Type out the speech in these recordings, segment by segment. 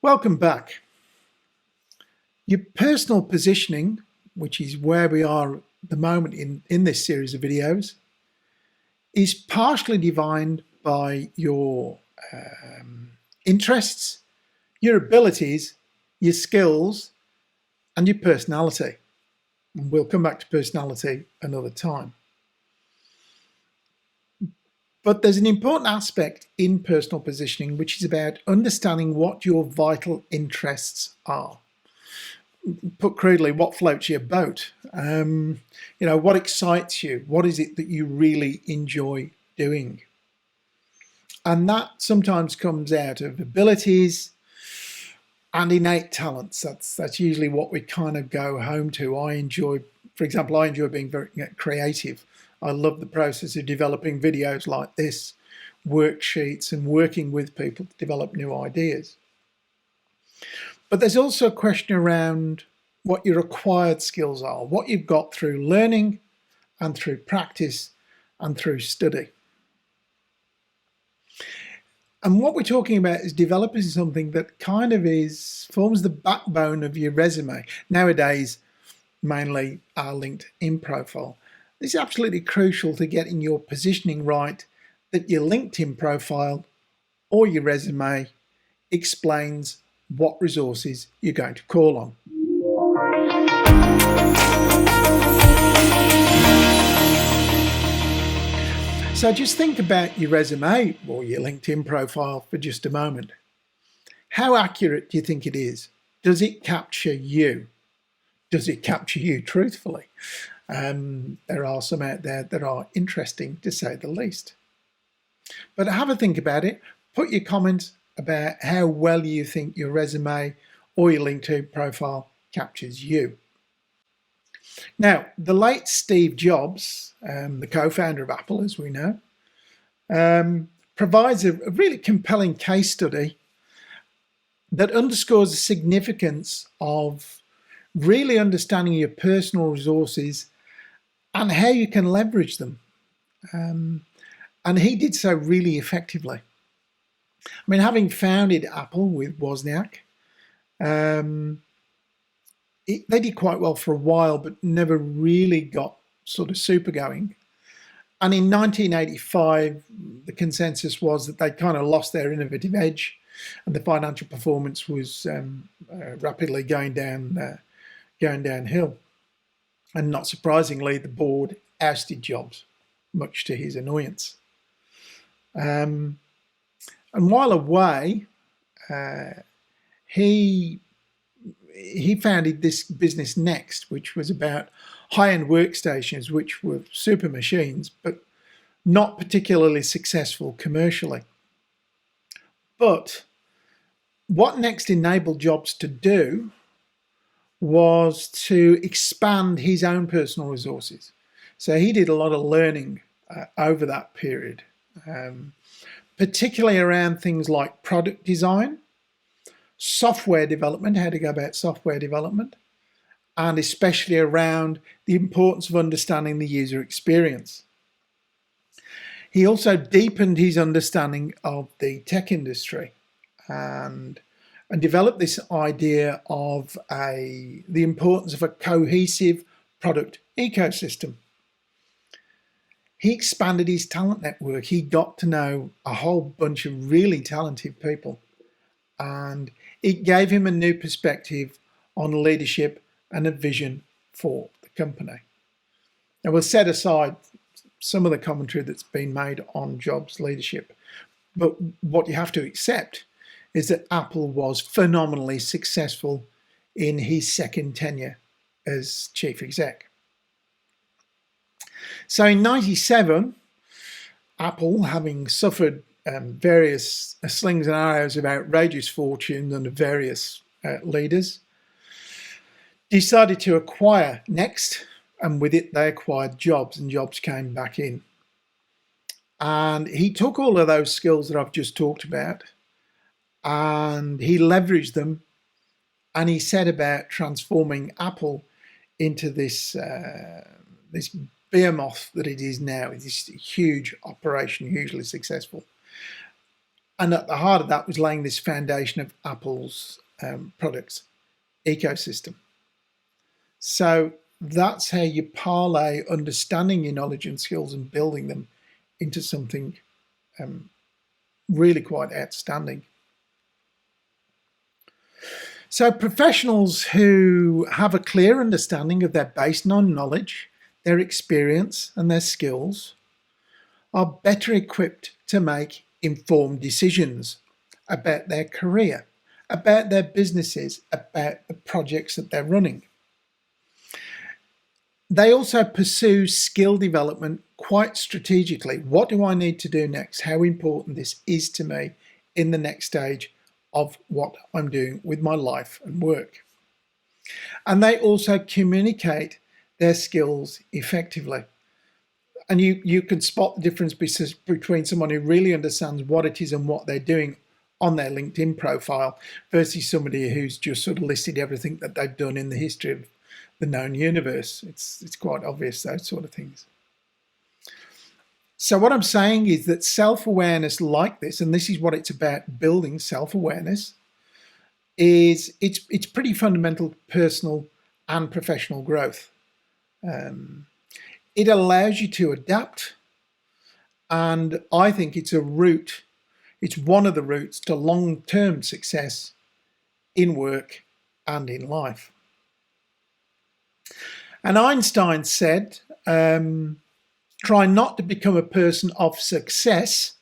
Welcome back. Your personal positioning, which is where we are at the moment in this series of videos, is partially defined by your interests, your abilities, your skills, and your personality. And we'll come back to personality another time. But there's an important aspect in personal positioning, which is about understanding what your vital interests are. Put crudely, what floats your boat? What excites you? What is it that you really enjoy doing? And that sometimes comes out of abilities and innate talents. That's usually what we kind of go home to. For example, I enjoy being very creative. I love the process of developing videos like this, worksheets, and working with people to develop new ideas. But there's also a question around what your acquired skills are, what you've got through learning and through practice and through study. And what we're talking about is developing something that kind of forms the backbone of your resume. Nowadays, mainly our LinkedIn profile. This is absolutely crucial to getting your positioning right, that your LinkedIn profile or your resume explains what resources you're going to call on. So just think about your resume or your LinkedIn profile for just a moment. How accurate do you think it is? Does it capture you? Does it capture you truthfully? There are some out there that are interesting, to say the least. But have a think about it. Put your comments about how well you think your resume or your LinkedIn profile captures you. Now, the late Steve Jobs, the co-founder of Apple, as we know, provides a really compelling case study that underscores the significance of really understanding your personal resources and how you can leverage them. And he did so really effectively. I mean, having founded Apple with Wozniak, they did quite well for a while, but never really got sort of super going. And in 1985, the consensus was that they'd kind of lost their innovative edge, and the financial performance was rapidly going downhill. And not surprisingly, the board ousted Jobs, much to his annoyance. And while away, he founded this business Next, which was about high-end workstations, which were super machines, but not particularly successful commercially. But what Next enabled Jobs to do was to expand his own personal resources. So he did a lot of learning over that period, particularly around things like product design, software development, how to go about software development, and especially around the importance of understanding the user experience. He also deepened his understanding of the tech industry and developed this idea of the importance of a cohesive product ecosystem. He expanded his talent network. He got to know a whole bunch of really talented people, and it gave him a new perspective on leadership and a vision for the company. Now, we'll set aside some of the commentary that's been made on Jobs' leadership, but what you have to accept is that Apple was phenomenally successful in his second tenure as chief exec. So in 1997, Apple, having suffered various slings and arrows of outrageous fortunes under various leaders, decided to acquire Next, and with it they acquired Jobs, and Jobs came back in. And he took all of those skills that I've just talked about and he leveraged them, and he set about transforming Apple into this this behemoth that it is now. This huge operation, hugely successful. And at the heart of that was laying this foundation of Apple's products ecosystem. So that's how you parlay understanding your knowledge and skills and building them into something really quite outstanding. So professionals who have a clear understanding of their baseline knowledge, their experience and their skills are better equipped to make informed decisions about their career, about their businesses, about the projects that they're running. They also pursue skill development quite strategically. What do I need to do next? How important this is to me in the next stage of what I'm doing with my life and work. And they also communicate their skills effectively. And you can spot the difference between someone who really understands what it is and what they're doing on their LinkedIn profile versus somebody who's just sort of listed everything that they've done in the history of the known universe. It's quite obvious, those sort of things. So what I'm saying is that self-awareness like this, and this is what it's about, building self-awareness, is it's pretty fundamental personal and professional growth. It allows you to adapt, and I think it's a route, it's one of the routes to long-term success in work and in life. And Einstein said, try not to become a person of success,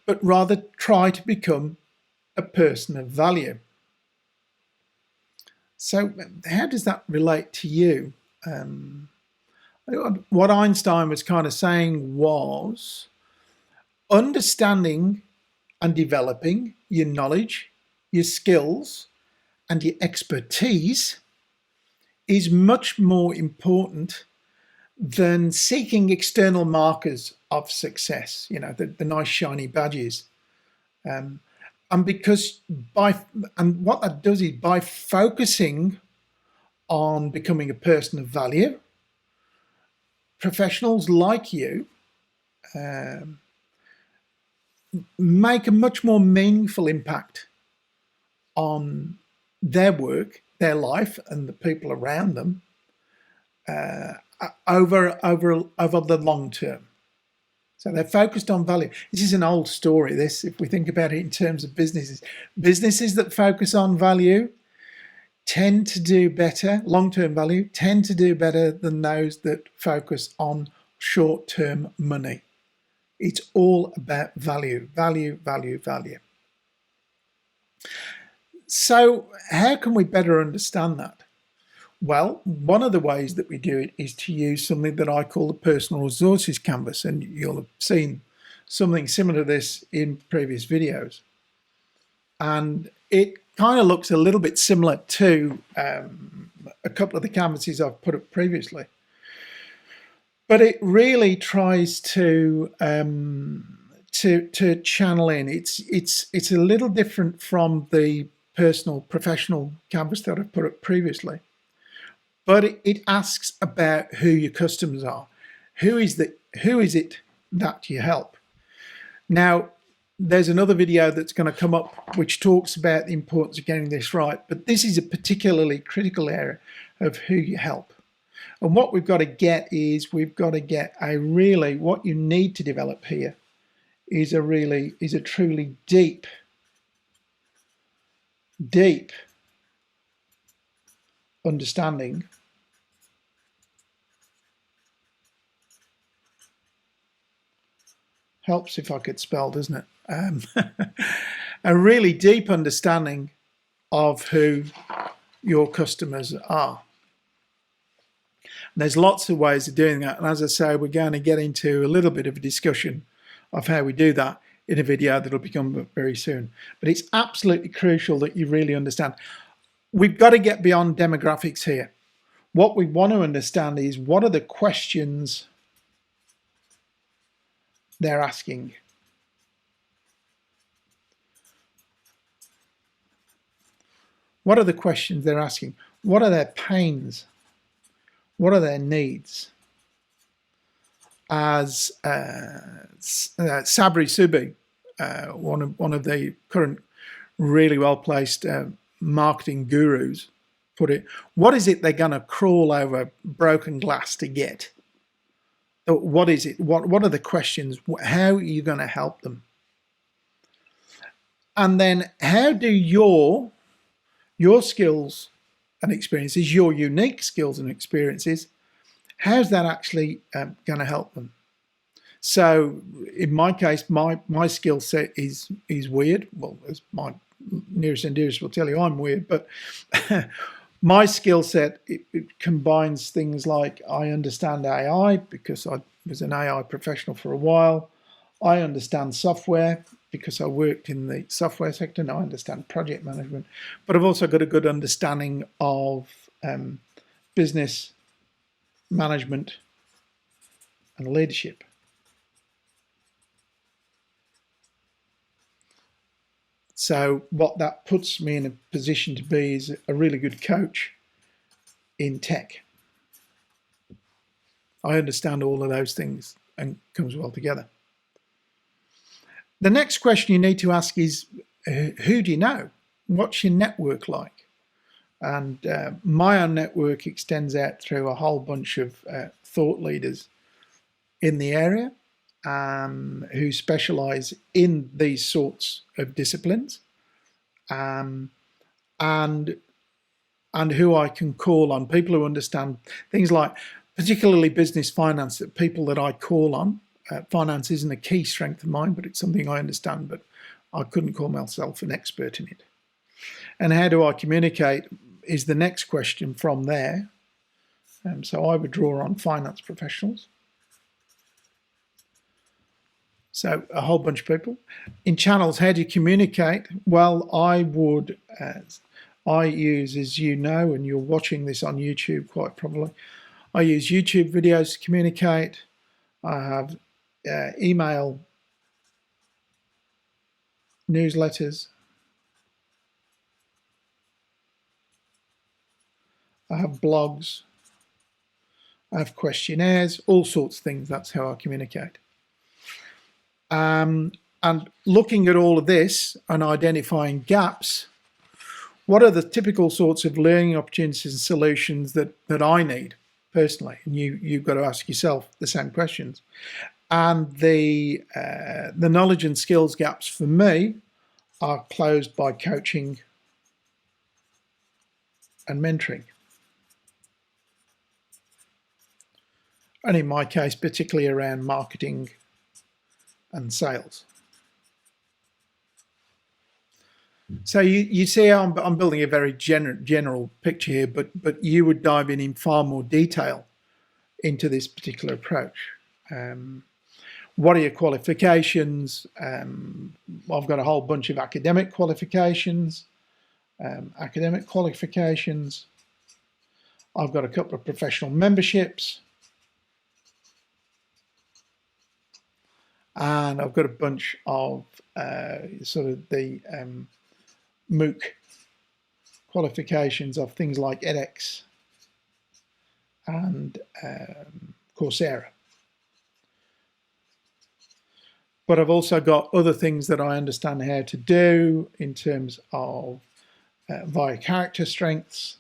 but rather try to become a person of value. So how does that relate to you? What Einstein was kind of saying was understanding and developing your knowledge, your skills, and your expertise is much more important than seeking external markers of success, you know, the nice shiny badges. And because what that does is by focusing on becoming a person of value, professionals like you make a much more meaningful impact on their work, their life, and the people around them over the long term. So they're focused on value. This is an old story, this, if we think about it in terms of businesses. Businesses that focus on value tend to do better, long-term value, tend to do better than those that focus on short-term money. It's all about value, value, value, value. So how can we better understand that? Well, one of the ways that we do it is to use something that I call the personal resources canvas, and you'll have seen something similar to this in previous videos. And it kind of looks a little bit similar to a couple of the canvases I've put up previously. But it really tries to channel in. It's a little different from the personal professional canvas that I've put up previously. But it asks about who your customers are. Who is it that you help? Now, there's another video that's going to come up which talks about the importance of getting this right, but this is a particularly critical area of who you help. And what we've got to get is what you need to develop here is a truly deep understanding helps if I could spell, doesn't it? A really deep understanding of who your customers are. And there's lots of ways of doing that, and as I say, we're going to get into a little bit of a discussion of how we do that in a video that'll become very soon. But it's absolutely crucial that you really understand. We've got to get beyond demographics here. What we want to understand is what are the questions they're asking. What are the questions they're asking? What are their pains? What are their needs? As Sabri Subi one of the current really well-placed marketing gurus put it, what is it they're going to crawl over broken glass to get? What is it? What are the questions? How are you going to help them? And then how do your skills and experiences, your unique skills and experiences, how's that actually going to help them? So in my case, my skill set is weird. Well, as my nearest and dearest will tell you, I'm weird, but my skill set, it combines things like I understand AI because I was an AI professional for a while. I understand software because I worked in the software sector, and I understand project management, but I've also got a good understanding of business management and leadership. So what that puts me in a position to be is a really good coach in tech. I understand all of those things and comes well together. The next question you need to ask is, who do you know? What's your network like? And my own network extends out through a whole bunch of thought leaders in the area who specialize in these sorts of disciplines, and who I can call on, people who understand things like particularly business finance, that people that I call on. Finance isn't a key strength of mine, but it's something I understand, but I couldn't call myself an expert in it. And how do I communicate is the next question from there. So I would draw on finance professionals. So a whole bunch of people. In channels, how do you communicate? Well, I use, as you know, and you're watching this on YouTube quite probably, I use YouTube videos to communicate. I have email newsletters. I have blogs. I have questionnaires, all sorts of things. That's how I communicate. And looking at all of this and identifying gaps, what are the typical sorts of learning opportunities and solutions that I need personally? And you've got to ask yourself the same questions. And the knowledge and skills gaps for me are closed by coaching and mentoring. And in my case, particularly around marketing and sales. So you see, I'm building a very general picture here, but you would dive in far more detail into this particular approach. What are your qualifications? I've got a whole bunch of academic qualifications. I've got a couple of professional memberships. And I've got a bunch of sort of the MOOC qualifications of things like edX and Coursera. But I've also got other things that I understand how to do in terms of via character strengths,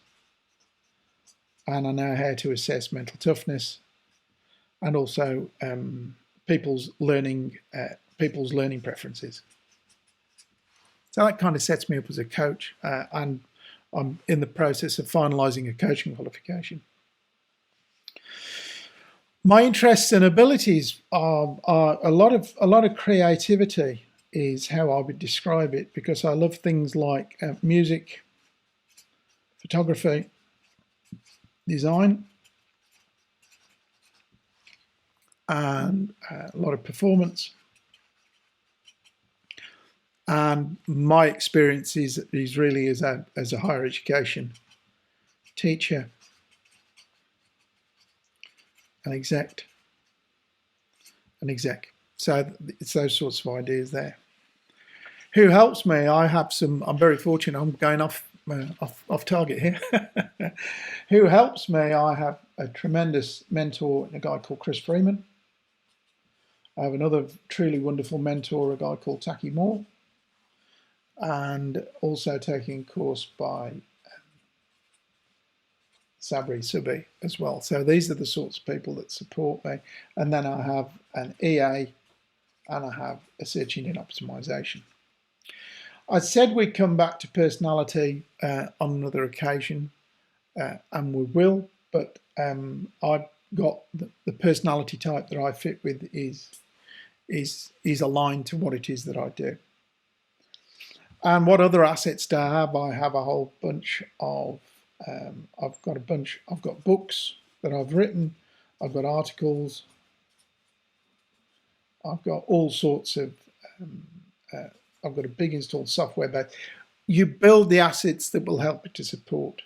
and I know how to assess mental toughness, and also people's learning preferences. So that kind of sets me up as a coach, and I'm in the process of finalising a coaching qualification. My interests and abilities are a lot of creativity is how I would describe it, because I love things like music, photography, design, and a lot of performance. And my experience is really as a higher education teacher, an exec. So it's those sorts of ideas there. Who helps me? I'm very fortunate. I'm going off target here. Who helps me? I have a tremendous mentor, a guy called Chris Freeman. I have another truly wonderful mentor, a guy called Taki Moore, and also taking a course by Sabri Subi as well. So these are the sorts of people that support me. And then I have an EA and I have a search engine optimization. I said we'd come back to personality on another occasion, and we will, but I've got the personality type that I fit with is aligned to what it is that I do. And what other assets do I have? I have a whole bunch of I've got books that I've written, I've got articles, I've got all sorts of I've got a big installed software base. You build the assets that will help you to support.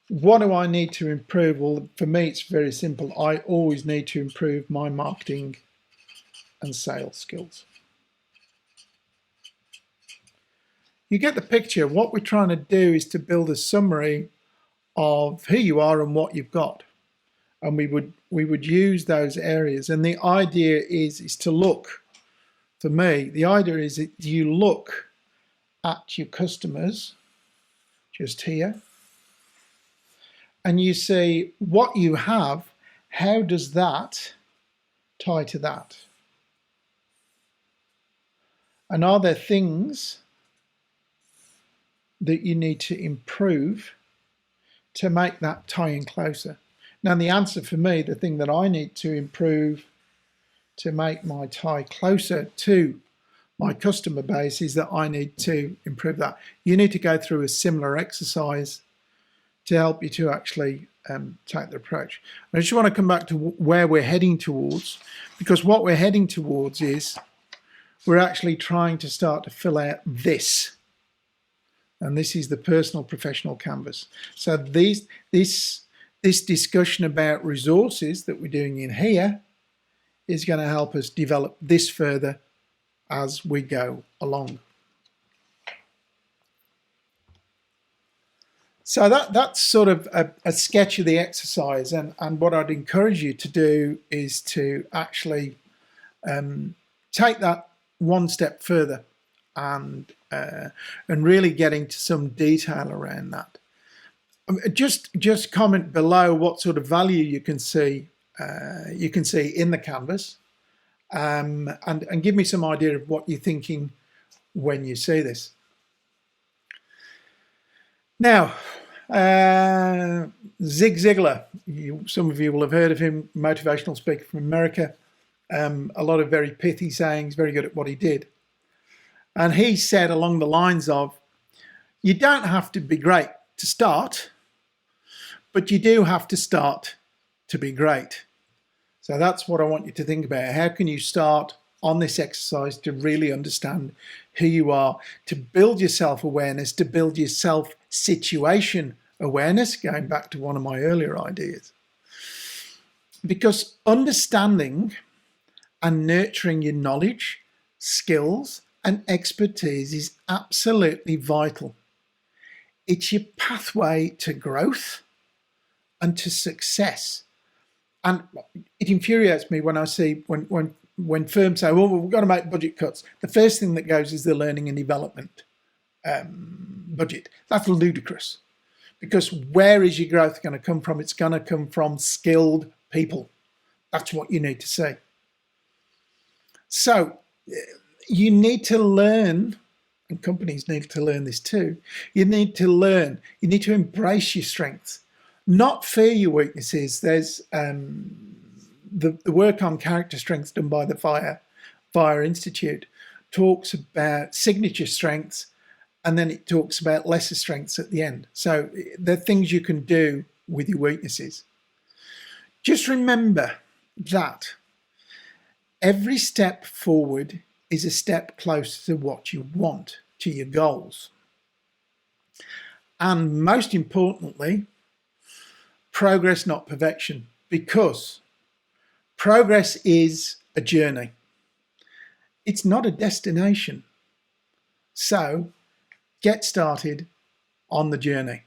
What do I need to improve? Well, for me, it's very simple. I always need to improve my marketing and sales skills. You get the picture. What we're trying to do is to build a summary of who you are and what you've got. And we would use those areas. And the idea is to look, for me, the idea is that you look at your customers just here, and you see what you have, how does that tie to that? And are there things that you need to improve to make that tie-in closer? Now, the answer for me, the thing that I need to improve to make my tie closer to my customer base is that I need to improve that. You need to go through a similar exercise to help you to actually take the approach. I just want to come back to where we're heading towards, because what we're heading towards is we're actually trying to start to fill out this. And this is the personal professional canvas. So this discussion about resources that we're doing in here is going to help us develop this further as we go along. So that's sort of a sketch of the exercise, and what I'd encourage you to do is to actually take that one step further and really get into some detail around that. Just comment below what sort of value you can see in the canvas, and give me some idea of what you're thinking when you see this. Now, Zig Ziglar, some of you will have heard of him, motivational speaker from America, a lot of very pithy sayings, very good at what he did. And he said along the lines of, you don't have to be great to start, but you do have to start to be great. So that's what I want you to think about. How can you start on this exercise to really understand who you are, to build your self-awareness, to build your self-situation awareness, going back to one of my earlier ideas. Because understanding and nurturing your knowledge, skills, and expertise is absolutely vital. It's your pathway to growth and to success. And it infuriates me when I see when firms say, well, we've got to make budget cuts. The first thing that goes is the learning and development budget. That's ludicrous, because where is your growth going to come from? It's going to come from skilled people. That's what you need to see. So you need to learn, and companies need to learn this too. You need to learn. You need to embrace your strengths, not fear your weaknesses. There's the work on character strengths done by the Fire Institute talks about signature strengths, and then it talks about lesser strengths at the end. So there are things you can do with your weaknesses. Just remember that every step forward is a step closer to what you want, to your goals. And most importantly, progress, not perfection, because progress is a journey. It's not a destination. So get started on the journey.